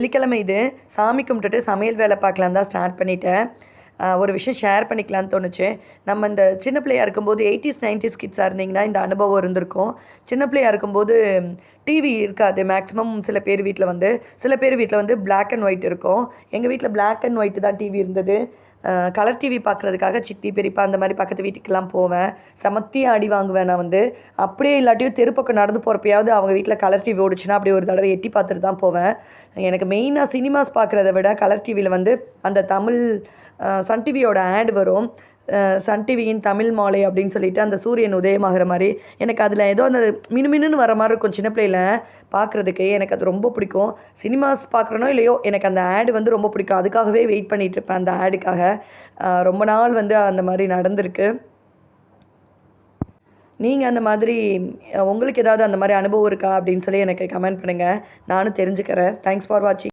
வெள்ளிக்கிழமை இது சாமி கும்பிட்டுட்டு சமையல் வேலை பார்க்கலான்னு தான் ஸ்டார்ட் பண்ணிட்டேன். ஒரு விஷயம் ஷேர் பண்ணிக்கலான்னு தோணுச்சு. நம்ம இந்த சின்ன பிள்ளையா இருக்கும்போது 80s 90s கிட்ஸாக இருந்தீங்கன்னா இந்த அனுபவம் இருந்திருக்கும். சின்ன பிள்ளையா இருக்கும்போது டிவி இருக்காது. மேக்ஸிமம் சில பேர் வீட்டில் வந்து பிளாக் அண்ட் ஒயிட் இருக்கும். எங்கள் வீட்டில் பிளாக் அண்ட் ஒயிட் தான் டிவி இருந்தது. கலர் டிவி பார்க்குறதுக்காக சித்தி பெரியப்பா அந்த மாதிரி பக்கத்து வீட்டுக்கெல்லாம் போவேன். செமத்தியாக அடி வாங்குவேன் நான் வந்து. அப்படியே இல்லாட்டியும் தெருப்பக்கம் நடந்து போகிறப்பயாவது அவங்க வீட்டில் கலர் டிவி ஓடுச்சுன்னா அப்படியே ஒரு தடவை எட்டி பார்த்துட்டு தான் போவேன். எனக்கு மெயினாக சினிமாஸ் பார்க்குறத விட கலர் டிவியில் வந்து அந்த தமிழ் சன் டிவியோட ஆட் வரும். சன் டிவியின் தமிழ் மாலை அப்படின்னு சொல்லிட்டு அந்த சூரியன் உதயமாகிற மாதிரி எனக்கு அதில் ஏதோ அந்த மினுமினுன்னு வர மாதிரி இருக்கும். சின்ன பிள்ளையில் பார்க்குறதுக்கு எனக்கு அது ரொம்ப பிடிக்கும். சினிமாஸ் பார்க்குறனோ இல்லையோ எனக்கு அந்த ஆடு வந்து ரொம்ப பிடிக்கும். அதுக்காகவே வெயிட் பண்ணிகிட்ருப்பேன் அந்த ஆடுக்காக. ரொம்ப நாள் வந்து அந்த மாதிரி நடந்திருக்கு. நீங்கள் அந்த மாதிரி உங்களுக்கு ஏதாவது அந்த மாதிரி அனுபவம் இருக்கா அப்படின்னு சொல்லி எனக்கு கமெண்ட் பண்ணுங்கள். நானும் தெரிஞ்சுக்கிறேன். தேங்க்ஸ் ஃபார் வாட்சிங்.